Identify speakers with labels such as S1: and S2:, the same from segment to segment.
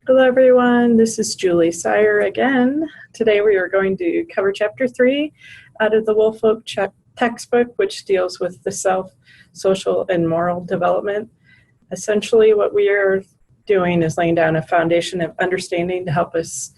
S1: Hello everyone, this is Julie Sire again. Today we are going to cover Chapter 3 out of the Woolfolk textbook, which deals with the self, social, and moral development. Essentially what we are doing is laying down a foundation of understanding to help us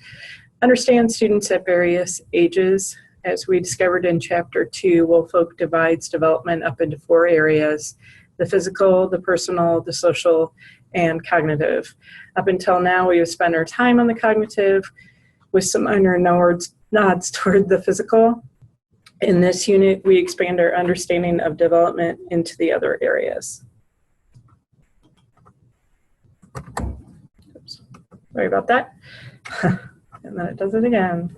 S1: understand students at various ages. As we discovered in Chapter 2, Woolfolk divides development up into 4 areas: the physical, the personal, the social, and cognitive. Up until now, we have spent our time on the cognitive with some minor nods toward the physical. In this unit, we expand our understanding of development into the other areas. Oops. Sorry about that. And then it does it again.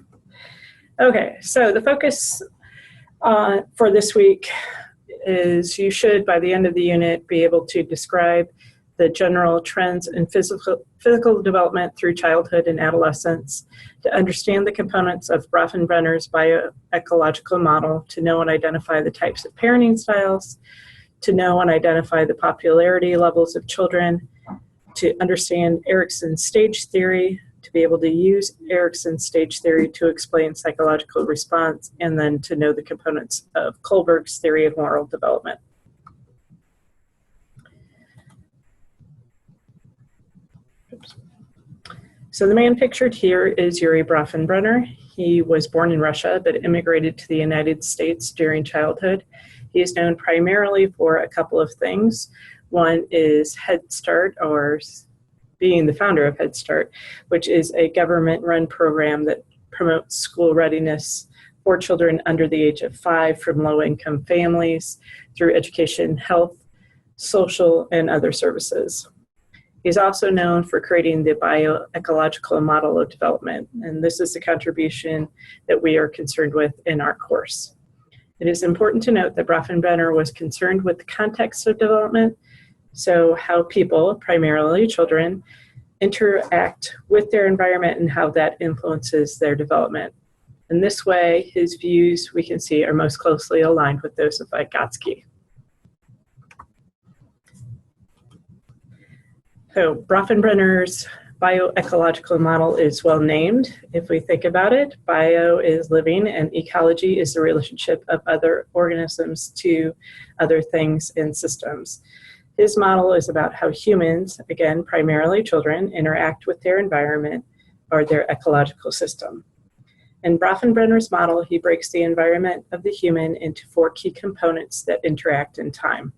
S1: Okay, so the focus for this week is you should, by the end of the unit, be able to describe the general trends in physical development through childhood and adolescence, to understand the components of Bronfenbrenner's bioecological model, to know and identify the types of parenting styles, to know and identify the popularity levels of children, to understand Erikson's stage theory, to be able to use Erikson's stage theory to explain psychological response, and then to know the components of Kohlberg's theory of moral development. So the man pictured here is Yuri Bronfenbrenner. He was born in Russia but immigrated to the United States during childhood. He is known primarily for a couple of things. One is Head Start, or being the founder of Head Start, which is a government-run program that promotes school readiness for children under the age of 5 from low-income families through education, health, social, and other services. He's also known for creating the bioecological model of development, and this is the contribution that we are concerned with in our course. It is important to note that Bronfenbrenner was concerned with the context of development, so how people, primarily children, interact with their environment and how that influences their development. In this way, his views, we can see, are most closely aligned with those of Vygotsky. So Bronfenbrenner's bioecological model is well named. If we think about it, bio is living and ecology is the relationship of other organisms to other things and systems. His model is about how humans, again, primarily children, interact with their environment or their ecological system. In Bronfenbrenner's model, he breaks the environment of the human into 4 key components that interact in time.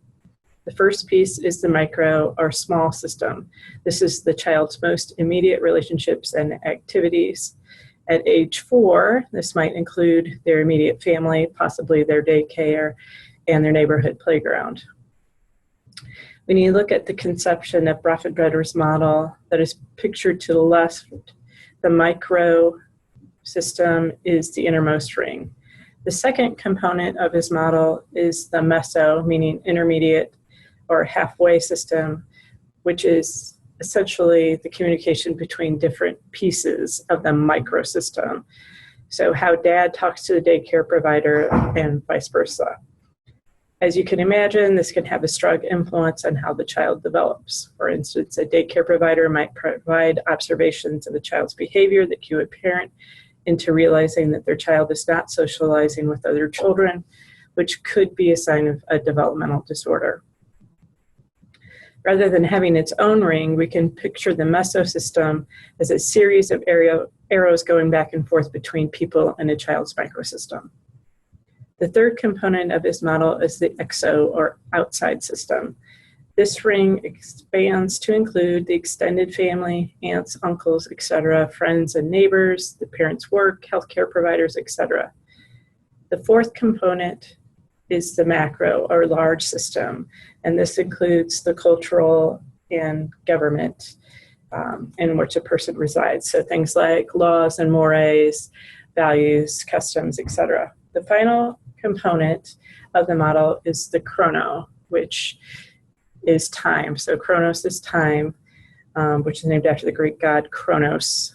S1: The first piece is the micro or small system. This is the child's most immediate relationships and activities. At age 4, this might include their immediate family, possibly their daycare, and their neighborhood playground. When you look at the conception of Bronfenbrenner's model that is pictured to the left, the micro system is the innermost ring. The second component of his model is the meso, meaning intermediate or halfway system, which is essentially the communication between different pieces of the microsystem. So how dad talks to the daycare provider and vice versa. As you can imagine, this can have a strong influence on how the child develops. For instance, a daycare provider might provide observations of a child's behavior that cue a parent into realizing that their child is not socializing with other children, which could be a sign of a developmental disorder. Rather than having its own ring, we can picture the mesosystem as a series of arrows going back and forth between people and a child's microsystem. The third component of his model is the exo, or outside system. This ring expands to include the extended family, aunts, uncles, etc., friends and neighbors, the parents' work, healthcare providers, etc. The fourth component is the macro, or large system, and this includes the cultural and government in which a person resides. So things like laws and mores, values, customs, etc. The final component of the model is the chrono, which is time. So chronos is time, which is named after the Greek god Kronos.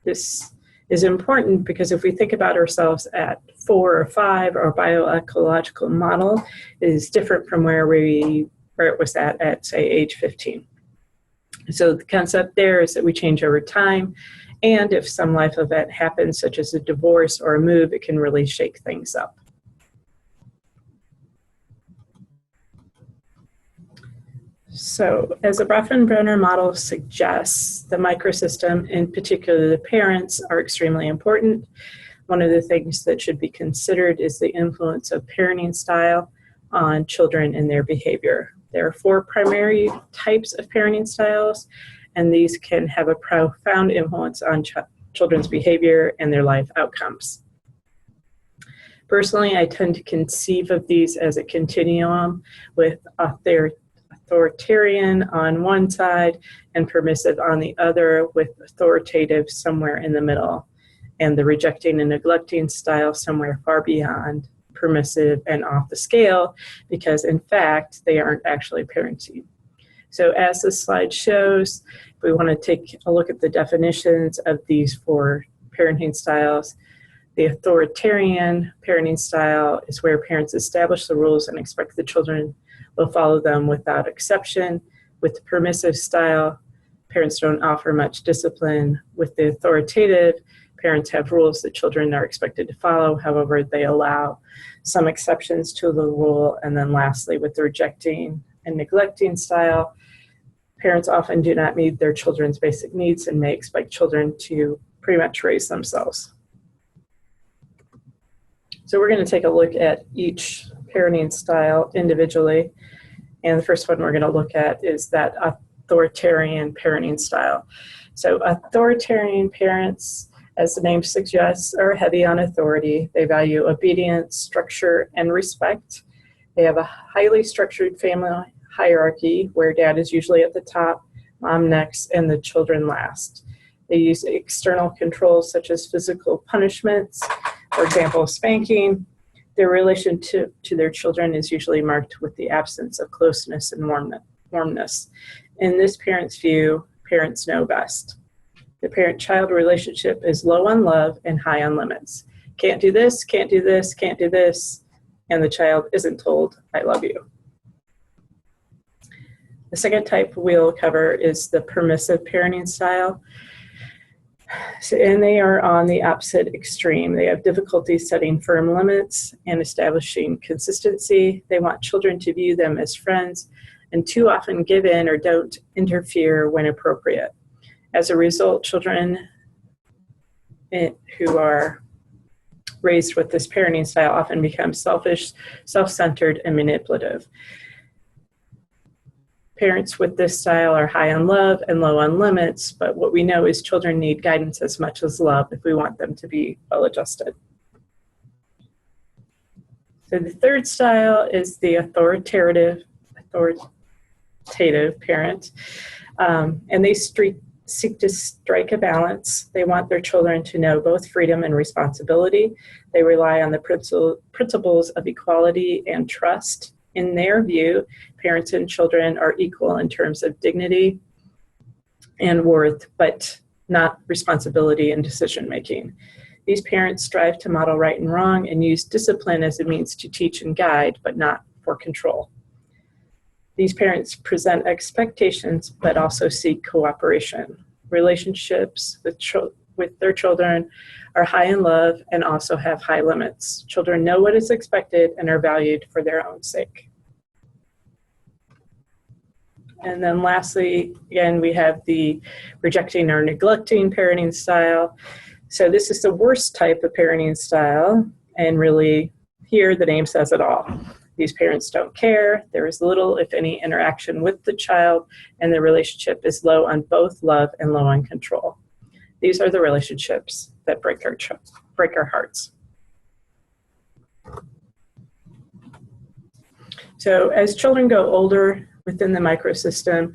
S1: This is important because if we think about ourselves at 4 or 5, our bioecological model is different from where it was at say, age 15. So the concept there is that we change over time, and if some life event happens, such as a divorce or a move, it can really shake things up. So as the Bronfenbrenner model suggests, the microsystem, in particular the parents, are extremely important. One of the things that should be considered is the influence of parenting style on children and their behavior. There are 4 primary types of parenting styles, and these can have a profound influence on children's behavior and their life outcomes. Personally, I tend to conceive of these as a continuum, with authoritarian on one side and permissive on the other, with authoritative somewhere in the middle, and the rejecting and neglecting style somewhere far beyond permissive and off the scale, because in fact they aren't actually parenting. So as the slide shows, we want to take a look at the definitions of these 4 parenting styles. The authoritarian parenting style is where parents establish the rules and expect the children will follow them without exception. With the permissive style, parents don't offer much discipline. With the authoritative, parents have rules that children are expected to follow. However, they allow some exceptions to the rule. And then lastly, with the rejecting and neglecting style, parents often do not meet their children's basic needs and may expect children to pretty much raise themselves. So we're going to take a look at each parenting style individually. And the first one we're going to look at is that authoritarian parenting style. So authoritarian parents, as the name suggests, are heavy on authority. They value obedience, structure, and respect. They have a highly structured family hierarchy where dad is usually at the top, mom next, and the children last. They use external controls such as physical punishments, for example, spanking. Their relation to their children is usually marked with the absence of closeness and warmness. In this parent's view, parents know best. The parent-child relationship is low on love and high on limits. Can't do this, can't do this, can't do this, and the child isn't told, I love you. The second type we'll cover is the permissive parenting style. And they are on the opposite extreme. They have difficulty setting firm limits and establishing consistency. They want children to view them as friends and too often give in or don't interfere when appropriate. As a result, children who are raised with this parenting style often become selfish, self-centered, and manipulative. Parents with this style are high on love and low on limits, but what we know is children need guidance as much as love if we want them to be well-adjusted. So the third style is the authoritative parent, and they seek to strike a balance. They want their children to know both freedom and responsibility. They rely on the principles of equality and trust. In their view, parents and children are equal in terms of dignity and worth, but not responsibility and decision-making. These parents strive to model right and wrong and use discipline as a means to teach and guide, but not for control. These parents present expectations, but also seek cooperation. Relationships with their children are high in love and also have high limits. Children know what is expected and are valued for their own sake. And then lastly, again, we have the rejecting or neglecting parenting style. So this is the worst type of parenting style, and really here the name says it all. These parents don't care. There is little, if any, interaction with the child, and the relationship is low on both love and low on control. These are the relationships that break our hearts. So as children go older within the microsystem,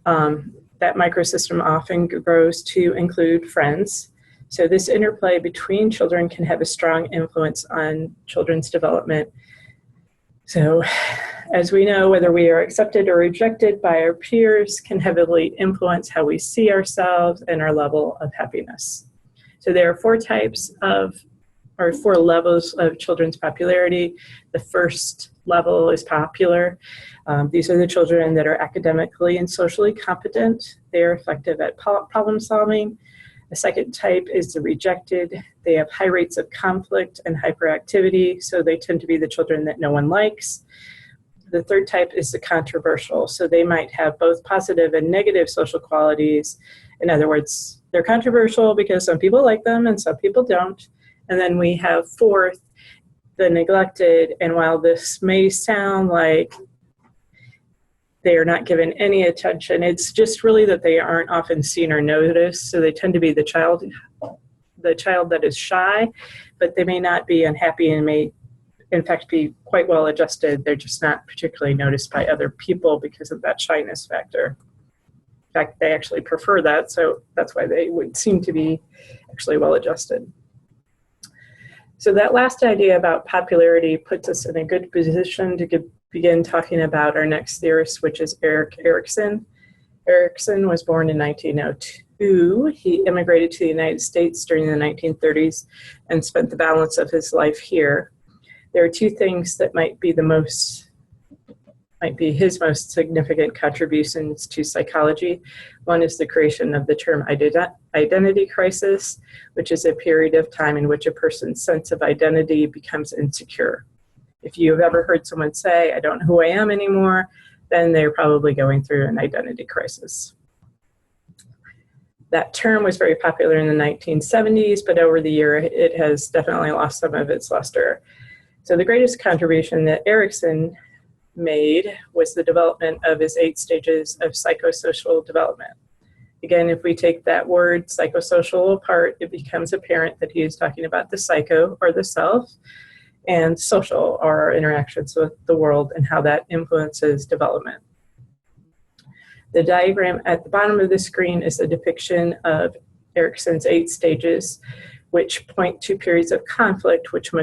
S1: that microsystem often grows to include friends. So this interplay between children can have a strong influence on children's development. So as we know, whether we are accepted or rejected by our peers can heavily influence how we see ourselves and our level of happiness. So there are four levels of children's popularity. The first level is popular. These are the children that are academically and socially competent. They are effective at problem solving. The second type is the rejected. They have high rates of conflict and hyperactivity, so they tend to be the children that no one likes. The third type is the controversial. So they might have both positive and negative social qualities. In other words, they're controversial because some people like them and some people don't. And then we have fourth, the neglected. And while this may sound like they are not given any attention, it's just really that they aren't often seen or noticed. So they tend to be the child that is shy, but they may not be unhappy and may in fact be quite well adjusted. They're just not particularly noticed by other people because of that shyness factor. In fact, they actually prefer that, so that's why they would seem to be actually well adjusted. So that last idea about popularity puts us in a good position to begin talking about our next theorist, which is Erikson. Erikson was born in 1902. He immigrated to the United States during the 1930s and spent the balance of his life here. There are two things that might be his most significant contributions to psychology. One is the creation of the term identity crisis, which is a period of time in which a person's sense of identity becomes insecure. If you've ever heard someone say, "I don't know who I am anymore," then they're probably going through an identity crisis. That term was very popular in the 1970s, but over the year it has definitely lost some of its luster. So the greatest contribution that Erikson made was the development of his 8 stages of psychosocial development. Again, if we take that word psychosocial apart, it becomes apparent that he is talking about the psycho, or the self, and social, or our interactions with the world and how that influences development. The diagram at the bottom of the screen is a depiction of Erikson's 8 stages, which point to periods of conflict which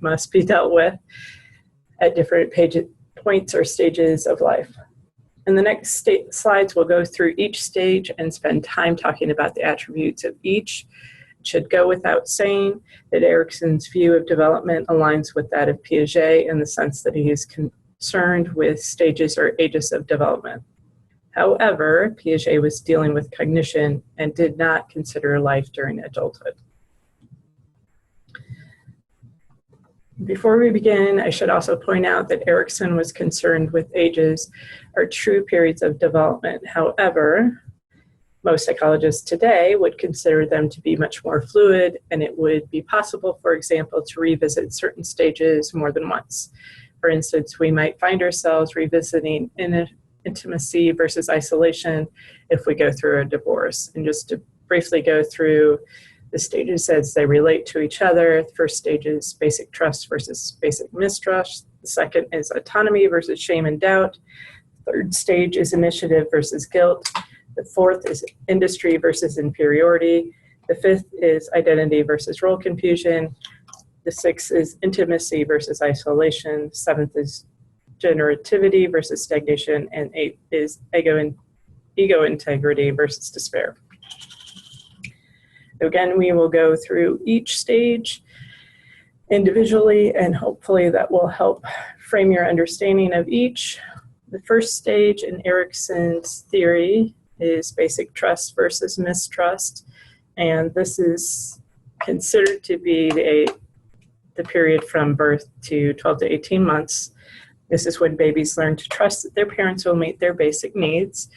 S1: must be dealt with at different points or stages of life. In the next slides, we'll go through each stage and spend time talking about the attributes of each. It should go without saying that Erikson's view of development aligns with that of Piaget in the sense that he is concerned with stages or ages of development. However, Piaget was dealing with cognition and did not consider life during adulthood. Before we begin, I should also point out that Erikson was concerned with ages or true periods of development. However, most psychologists today would consider them to be much more fluid, and it would be possible, for example, to revisit certain stages more than once. For instance, we might find ourselves revisiting intimacy versus isolation if we go through a divorce. And just to briefly go through the stages as they relate to each other. The first stage is basic trust versus basic mistrust. The second is autonomy versus shame and doubt. The third stage is initiative versus guilt. The fourth is industry versus inferiority. The fifth is identity versus role confusion. The sixth is intimacy versus isolation. Seventh is generativity versus stagnation. And eighth is ego integrity versus despair. Again, we will go through each stage individually, and hopefully that will help frame your understanding of each. The first stage in Erikson's theory is basic trust versus mistrust, and this is considered to be the period from birth to 12 to 18 months. This is when babies learn to trust that their parents will meet their basic needs.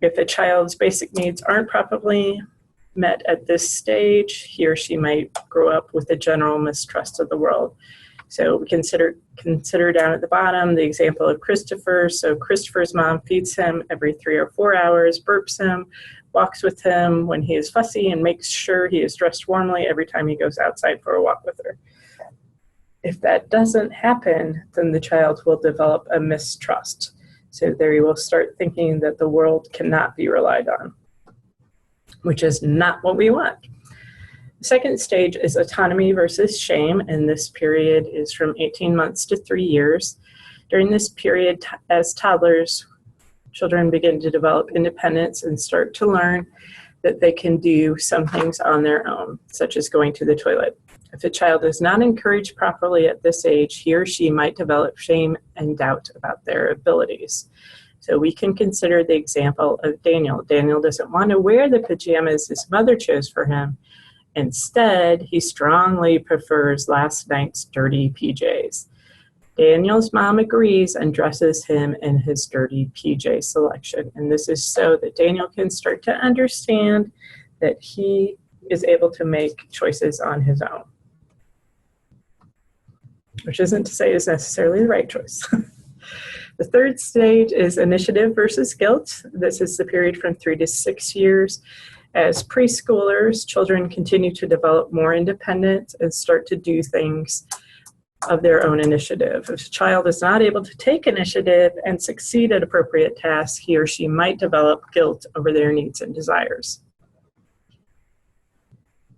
S1: If a child's basic needs aren't properly met at this stage, he or she might grow up with a general mistrust of the world. So we consider down at the bottom the example of Christopher. So Christopher's mom feeds him every 3 or 4 hours, burps him, walks with him when he is fussy, and makes sure he is dressed warmly every time he goes outside for a walk with her. If that doesn't happen, then the child will develop a mistrust. So there you will start thinking that the world cannot be relied on, which is not what we want. The second stage is autonomy versus shame, and this period is from 18 months to 3 years. During this period, as toddlers, children begin to develop independence and start to learn that they can do some things on their own, such as going to the toilet. If a child is not encouraged properly at this age, he or she might develop shame and doubt about their abilities. So we can consider the example of Daniel. Daniel doesn't want to wear the pajamas his mother chose for him. Instead, he strongly prefers last night's dirty PJs. Daniel's mom agrees and dresses him in his dirty PJ selection. And this is so that Daniel can start to understand that he is able to make choices on his own, which isn't to say is necessarily the right choice. The third stage is initiative versus guilt. This is the period from 3 to 6 years. As preschoolers, children continue to develop more independence and start to do things of their own initiative. If a child is not able to take initiative and succeed at appropriate tasks, he or she might develop guilt over their needs and desires.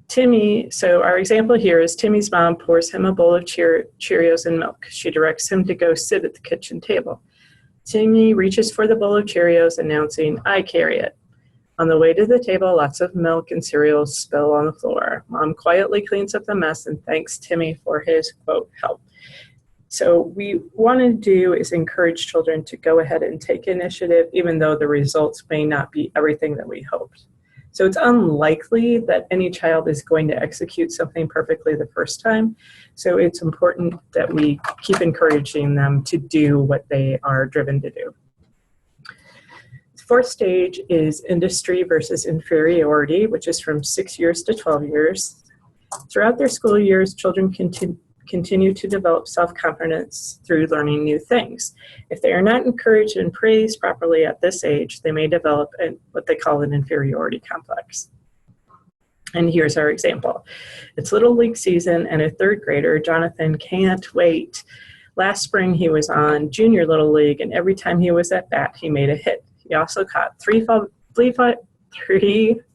S1: Timmy, so our example here is Timmy's mom pours him a bowl of Cheerios and milk. She directs him to go sit at the kitchen table. Timmy reaches for the bowl of Cheerios, announcing, "I carry it." On the way to the table, lots of milk and cereal spill on the floor. Mom quietly cleans up the mess and thanks Timmy for his, quote, help. So what we want to do is encourage children to go ahead and take initiative, even though the results may not be everything that we hoped. So it's unlikely that any child is going to execute something perfectly the first time. So it's important that we keep encouraging them to do what they are driven to do. The fourth stage is industry versus inferiority, which is from 6 years to 12 years. Throughout their school years, children continue to develop self-confidence through learning new things. If they are not encouraged and praised properly at this age, they may develop what they call an inferiority complex. And here's our example. It's Little League season, and a third grader, Jonathan, can't wait. Last spring, he was on Junior Little League, and every time he was at bat, he made a hit. He also caught three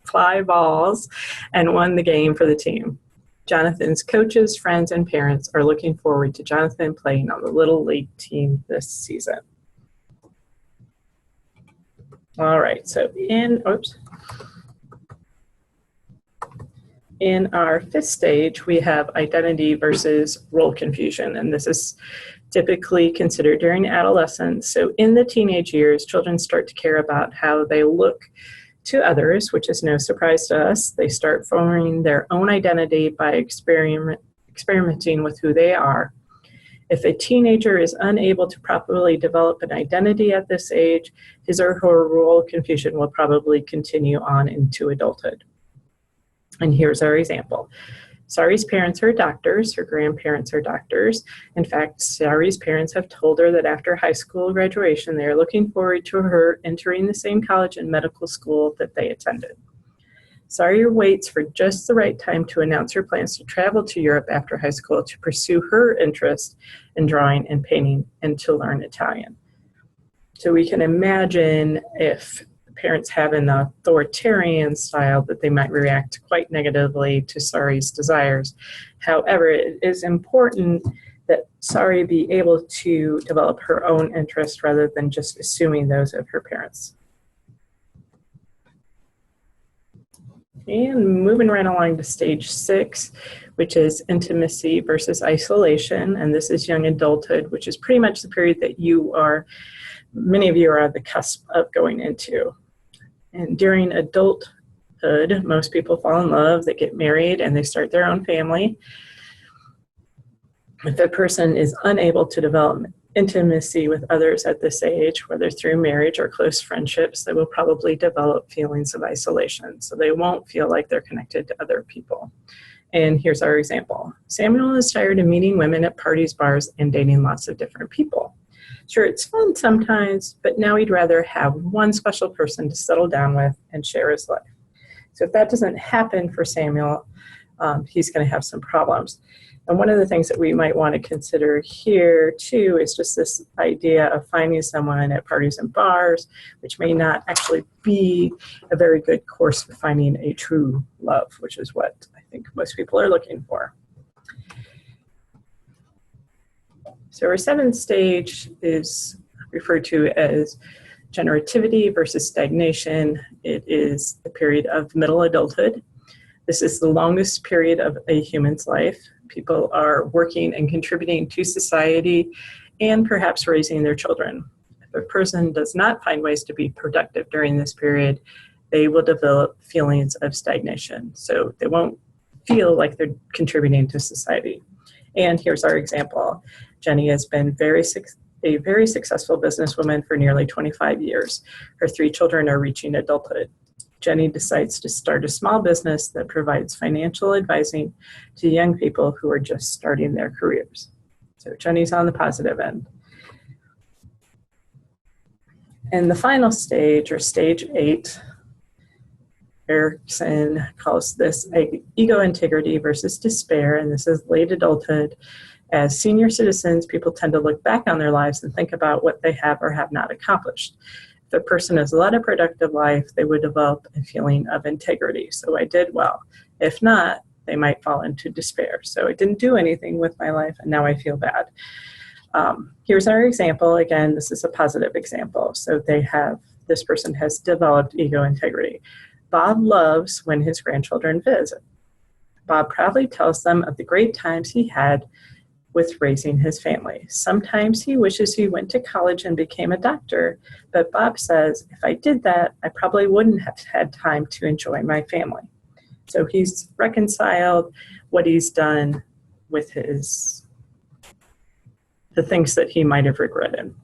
S1: fly balls and won the game for the team. Jonathan's coaches, friends, and parents are looking forward to Jonathan playing on the Little League team this season. All right, so in our fifth stage, we have identity versus role confusion, and this is typically considered during adolescence. So in the teenage years, children start to care about how they look to others, which is no surprise to us. They start forming their own identity by experimenting with who they are. If a teenager is unable to properly develop an identity at this age, his or her role confusion will probably continue on into adulthood. And here's our example. Sari's parents are doctors, her grandparents are doctors. In fact, Sari's parents have told her that after high school graduation, they are looking forward to her entering the same college and medical school that they attended. Sari waits for just the right time to announce her plans to travel to Europe after high school to pursue her interest in drawing and painting and to learn Italian. So we can imagine if parents have an authoritarian style that they might react quite negatively to Sari's desires. However, it is important that Sari be able to develop her own interests rather than just assuming those of her parents. And moving right along to stage 6, which is intimacy versus isolation. And this is young adulthood, which is pretty much the period that many of you are at the cusp of going into. And during adulthood, most people fall in love, they get married, and they start their own family. If a person is unable to develop intimacy with others at this age, whether through marriage or close friendships, they will probably develop feelings of isolation. So they won't feel like they're connected to other people. And here's our example. Samuel is tired of meeting women at parties, bars, and dating lots of different people. Sure, it's fun sometimes, but now he'd rather have one special person to settle down with and share his life. So if that doesn't happen for Samuel, he's going to have some problems. And one of the things that we might want to consider here, too, is just this idea of finding someone at parties and bars, which may not actually be a very good course for finding a true love, which is what I think most people are looking for. So our 7th stage is referred to as generativity versus stagnation. It is the period of middle adulthood. This is the longest period of a human's life. People are working and contributing to society and perhaps raising their children. If a person does not find ways to be productive during this period, they will develop feelings of stagnation. So they won't feel like they're contributing to society. And here's our example. Jenny has been a very successful businesswoman for nearly 25 years. Her 3 children are reaching adulthood. Jenny decides to start a small business that provides financial advising to young people who are just starting their careers. So Jenny's on the positive end. And the final stage, or stage 8, Erikson calls this ego integrity versus despair, and this is late adulthood. As senior citizens, people tend to look back on their lives and think about what they have or have not accomplished. If a person has led a productive life, they would develop a feeling of integrity. So I did well. If not, they might fall into despair. So I didn't do anything with my life, and now I feel bad. Here's our example. Again, this is a positive example. So this person has developed ego integrity. Bob loves when his grandchildren visit. Bob proudly tells them of the great times he had with raising his family. Sometimes he wishes he went to college and became a doctor, but Bob says, if I did that, I probably wouldn't have had time to enjoy my family. So he's reconciled what he's done with the things that he might have regretted.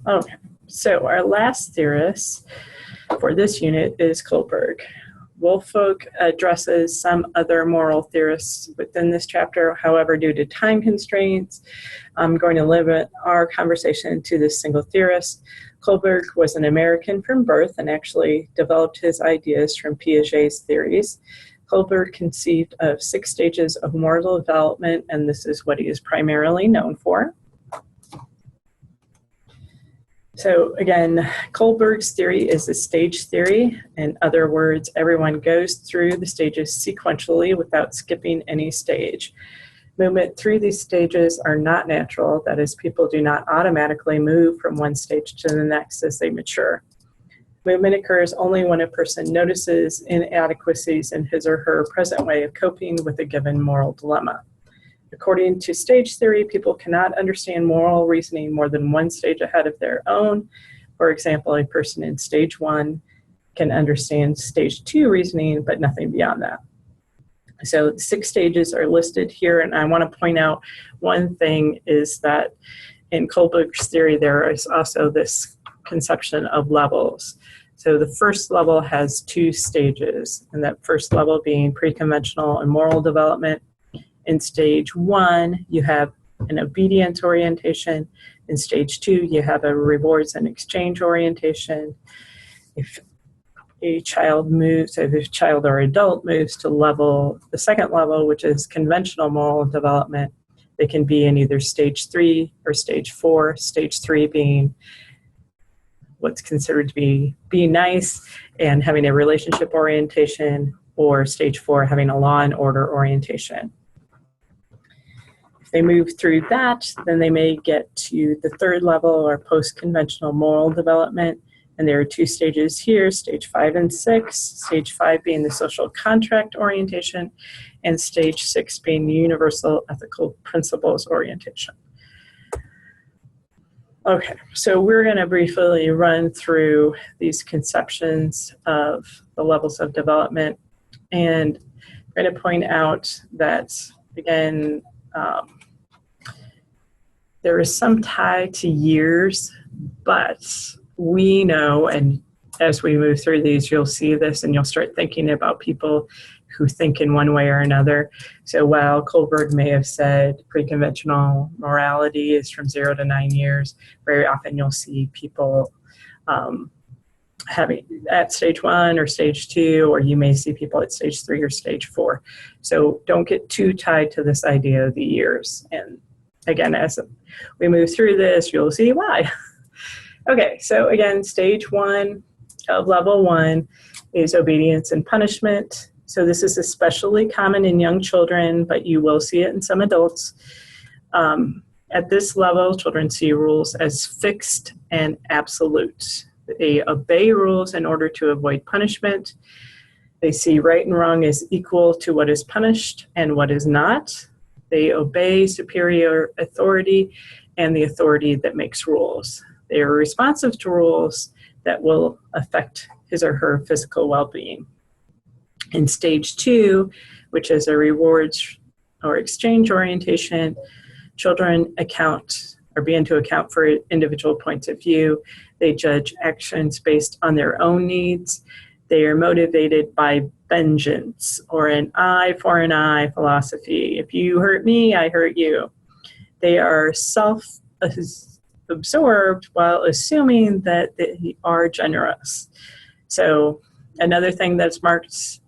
S1: Okay, so our last theorist for this unit is Kohlberg. Woolfolk addresses some other moral theorists within this chapter. However, due to time constraints, I'm going to limit our conversation to this single theorist. Kohlberg was an American from birth and actually developed his ideas from Piaget's theories. Kohlberg conceived of 6 stages of moral development, and this is what he is primarily known for. So again, Kohlberg's theory is a stage theory. In other words, everyone goes through the stages sequentially without skipping any stage. Movement through these stages are not natural. That is, people do not automatically move from one stage to the next as they mature. Movement occurs only when a person notices inadequacies in his or her present way of coping with a given moral dilemma. According to stage theory, people cannot understand moral reasoning more than one stage ahead of their own. For example, a person in stage 1 can understand stage 2 reasoning, but nothing beyond that. So 6 stages are listed here, and I want to point out one thing is that in Kohlberg's theory, there is also this conception of levels. So the first level has 2 stages, and that first level being pre-conventional and moral development. In stage 1, you have an obedience orientation. In stage 2, you have a rewards and exchange orientation. If a child or adult moves to the second level, which is conventional moral development, they can be in either stage 3 or stage 4. Stage 3 being what's considered to be nice and having a relationship orientation, or stage 4 having a law and order orientation. They move through that, then they may get to the 3rd level, or post-conventional moral development, and there are 2 stages here, stage 5 and 6, stage 5 being the social contract orientation, and stage 6 being the universal ethical principles orientation. Okay, so we're going to briefly run through these conceptions of the levels of development, and I'm going to point out that, again, there is some tie to years, but we know, and as we move through these, you'll see this and you'll start thinking about people who think in one way or another. So while Kohlberg may have said pre-conventional morality is from 0 to 9 years, very often you'll see people having at stage 1 or stage 2, or you may see people at stage 3 or stage 4. So don't get too tied to this idea of the years. And again, as we move through this, you'll see why. Okay, so again, stage 1 of level 1 is obedience and punishment. So this is especially common in young children, but you will see it in some adults. At this level, children see rules as fixed and absolute. They obey rules in order to avoid punishment. They see right and wrong as equal to what is punished and what is not. They obey superior authority and the authority that makes rules. They are responsive to rules that will affect his or her physical well-being. In stage 2, which is a rewards or exchange orientation, children begin to account for individual points of view. They judge actions based on their own needs. They are motivated by vengeance or an eye for an eye philosophy. If you hurt me, I hurt you. They are self-absorbed while assuming that they are generous. So another thing that marks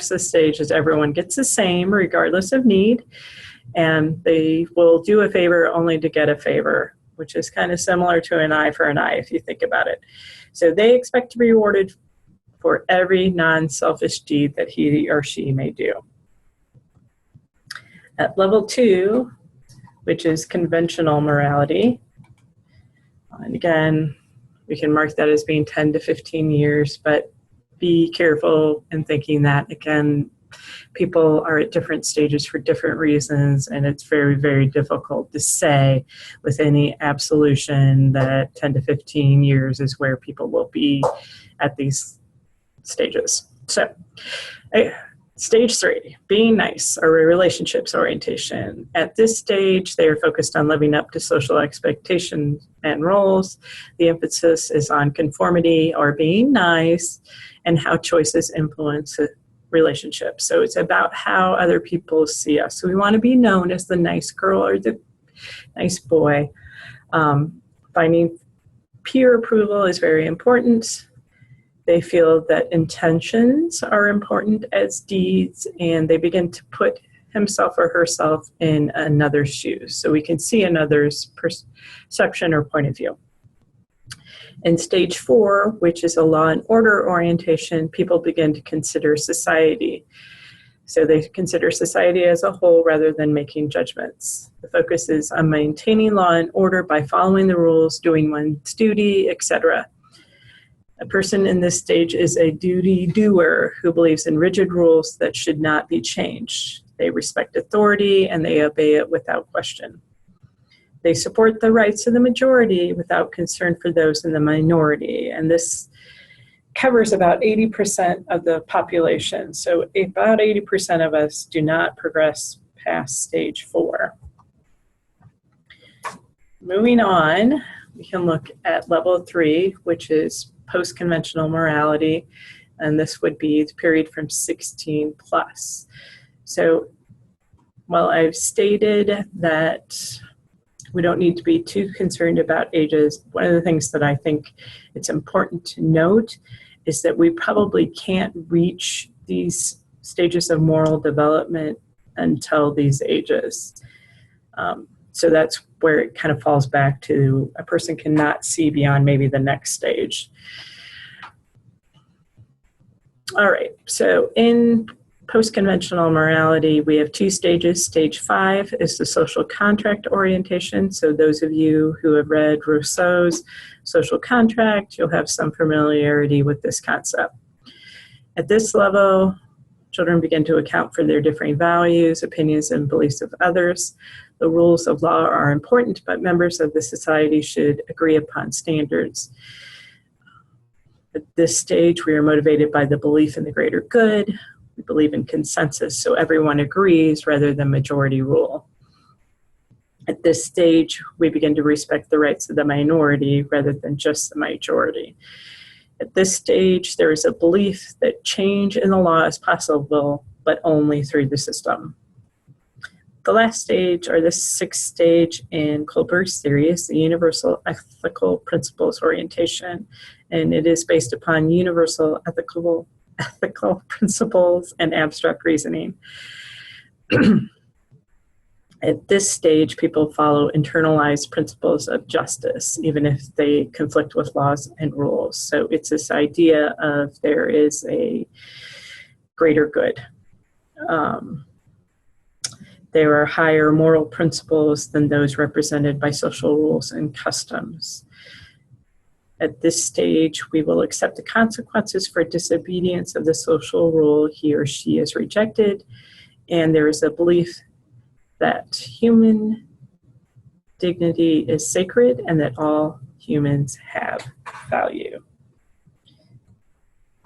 S1: this stage is everyone gets the same regardless of need, and they will do a favor only to get a favor, which is kind of similar to an eye for an eye if you think about it. So they expect to be rewarded for every non-selfish deed that he or she may do. At level 2, which is conventional morality, and again, we can mark that as being 10 to 15 years, but be careful in thinking that, again, people are at different stages for different reasons, and it's very, very difficult to say with any absolution that 10 to 15 years is where people will be at these stages. So, stage 3, being nice, or relationships orientation. At this stage, they are focused on living up to social expectations and roles. The emphasis is on conformity or being nice and how choices influence relationships. So it's about how other people see us. So we want to be known as the nice girl or the nice boy. Finding peer approval is very important. They feel that intentions are important as deeds, and they begin to put himself or herself in another's shoes, so we can see another's perception or point of view. In stage 4, which is a law and order orientation, people begin to consider society. So they consider society as a whole rather than making judgments. The focus is on maintaining law and order by following the rules, doing one's duty, etc. A person in this stage is a duty doer who believes in rigid rules that should not be changed. They respect authority and they obey it without question. They support the rights of the majority without concern for those in the minority. And this covers about 80% of the population. So about 80% of us do not progress past stage 4. Moving on, we can look at level 3, which is post-conventional morality, and this would be the period from 16 plus. So while I've stated that we don't need to be too concerned about ages, one of the things that I think it's important to note is that we probably can't reach these stages of moral development until these ages. So that's where it kind of falls back to a person cannot see beyond maybe the next stage. All right, so in post-conventional morality, we have 2 stages. Stage 5 is the social contract orientation. So those of you who have read Rousseau's Social Contract, you'll have some familiarity with this concept. At this level, children begin to account for their differing values, opinions, and beliefs of others. The rules of law are important, but members of the society should agree upon standards. At this stage, we are motivated by the belief in the greater good. We believe in consensus, so everyone agrees rather than majority rule. At this stage, we begin to respect the rights of the minority rather than just the majority. At this stage, there is a belief that change in the law is possible, but only through the system. The last stage, or the 6th stage in Kohlberg's theory, is the universal ethical principles orientation, and it is based upon universal ethical principles and abstract reasoning. At this stage, people follow internalized principles of justice, even if they conflict with laws and rules. So it's this idea of there is a greater good. There are higher moral principles than those represented by social rules and customs. At this stage, we will accept the consequences for disobedience of the social rule he or she has rejected, and there is a belief that human dignity is sacred and that all humans have value.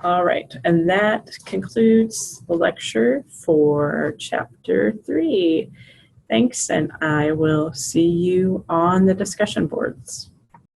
S1: All right, and that concludes the lecture for Chapter 3. Thanks, and I will see you on the discussion boards.